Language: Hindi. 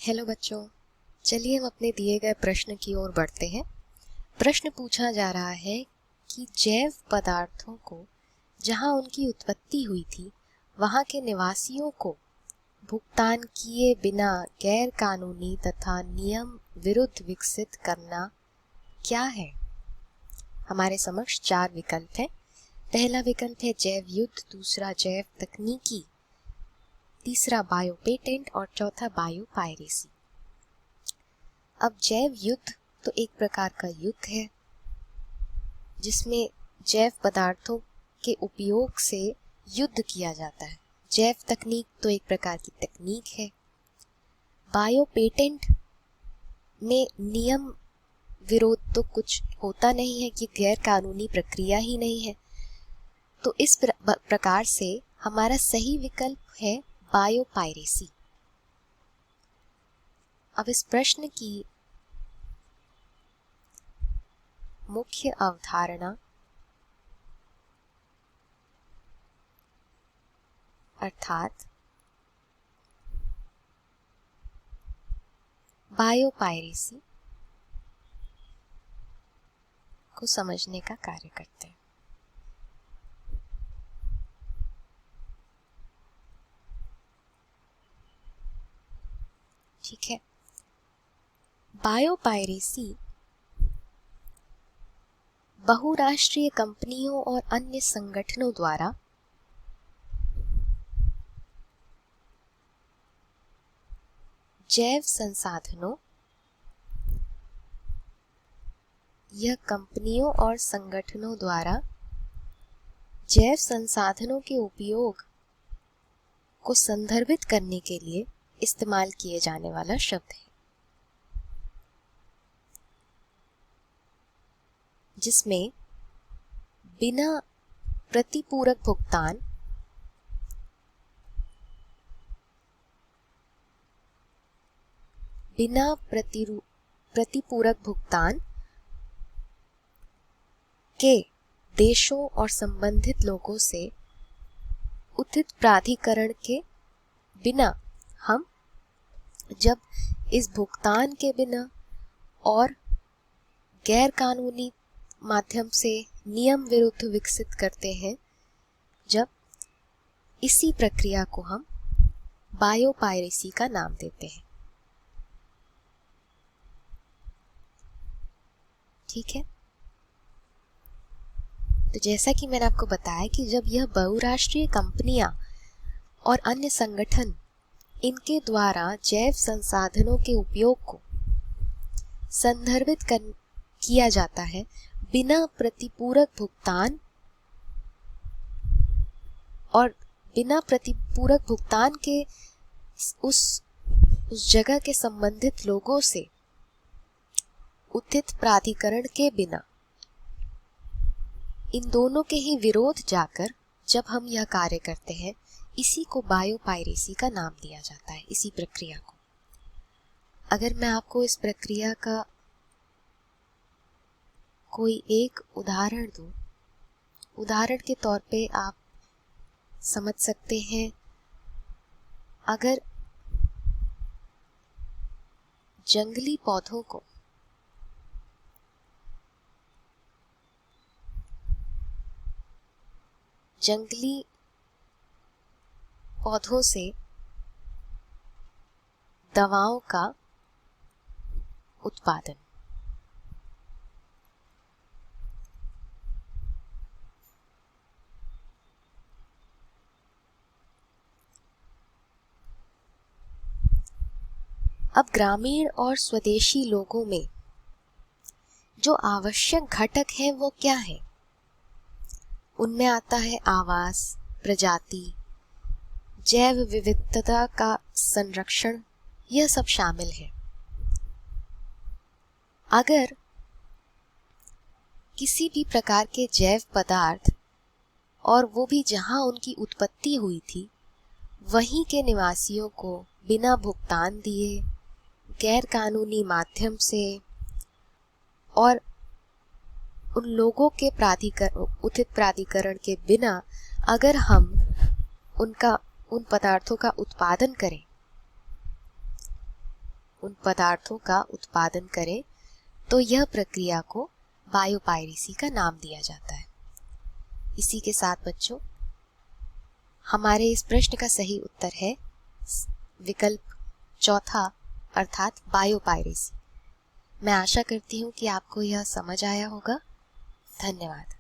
हेलो बच्चों, चलिए हम अपने दिए गए प्रश्न की ओर बढ़ते हैं। प्रश्न पूछा जा रहा है कि जैव पदार्थों को जहां उनकी उत्पत्ति हुई थी वहां के निवासियों को भुगतान किए बिना गैर कानूनी तथा नियम विरुद्ध विकसित करना क्या है। हमारे समक्ष 4 विकल्प हैं। पहला विकल्प है जैव युद्ध, दूसरा जैव तकनीकी, तीसरा बायो पेटेंट और चौथा बायो पायरेसी। अब जैव युद्ध तो एक प्रकार का युद्ध है जिसमें जैव पदार्थों के उपयोग से युद्ध किया जाता है। जैव तकनीक तो एक प्रकार की तकनीक है। बायो पेटेंट में नियम विरोध तो कुछ होता नहीं है, कि गैर कानूनी प्रक्रिया ही नहीं है। तो इस प्रकार से हमारा सही विकल्प है बायो पायरेसी। अब इस प्रश्न की मुख्य अवधारणा अर्थात बायो पायरेसी को समझने का कार्य करते हैं। ठीक है, बायो पायरेसी बहुराष्ट्रीय कंपनियों और अन्य संगठनों द्वारा जैव संसाधनों यह कंपनियों और संगठनों द्वारा जैव संसाधनों के उपयोग को संदर्भित करने के लिए इस्तेमाल किए जाने वाला शब्द है, जिसमें बिना प्रतिपूरक भुगतान प्रतिपूरक भुगतान के देशों और संबंधित लोगों से उचित प्राधिकरण के बिना हम जब इस भुगतान के बिना और गैर कानूनी माध्यम से नियम विरुद्ध विकसित करते हैं, जब इसी प्रक्रिया को हम बायो पायरेसी का नाम देते हैं। ठीक है, तो जैसा कि मैंने आपको बताया कि जब यह बहुराष्ट्रीय कंपनियां और अन्य संगठन इनके द्वारा जैव संसाधनों के उपयोग को संदर्भित किया जाता है बिना प्रतिपूरक भुगतान और बिना प्रतिपूरक भुगतान के उस जगह के संबंधित लोगों से उचित प्राधिकरण के बिना, इन दोनों के ही विरोध जाकर जब हम यह कार्य करते हैं, इसी को बायो पायरेसी का नाम दिया जाता है, इसी प्रक्रिया को। अगर मैं आपको इस प्रक्रिया का कोई एक उदाहरण दूं, उदाहरण के तौर पे आप समझ सकते हैं, अगर जंगली पौधों को जंगली पौधों से दवाओं का उत्पादन, अब ग्रामीण और स्वदेशी लोगों में जो आवश्यक घटक है वो क्या है? उनमें आता है आवास, प्रजाति, जैव विविधता का संरक्षण, यह सब शामिल है। अगर किसी भी प्रकार के जैव पदार्थ, और वो भी जहां उनकी उत्पत्ति हुई थी, वहीं के निवासियों को बिना भुगतान दिए गैर कानूनी माध्यम से और उन लोगों के उचित प्राधिकरण के बिना अगर हम उन पदार्थों का उत्पादन करें, उन पदार्थों का उत्पादन करें तो यह प्रक्रिया को बायोपायरेसी का नाम दिया जाता है। इसी के साथ बच्चों, हमारे इस प्रश्न का सही उत्तर है विकल्प चौथा, अर्थात बायोपायरेसी। मैं आशा करती हूँ कि आपको यह समझ आया होगा। धन्यवाद।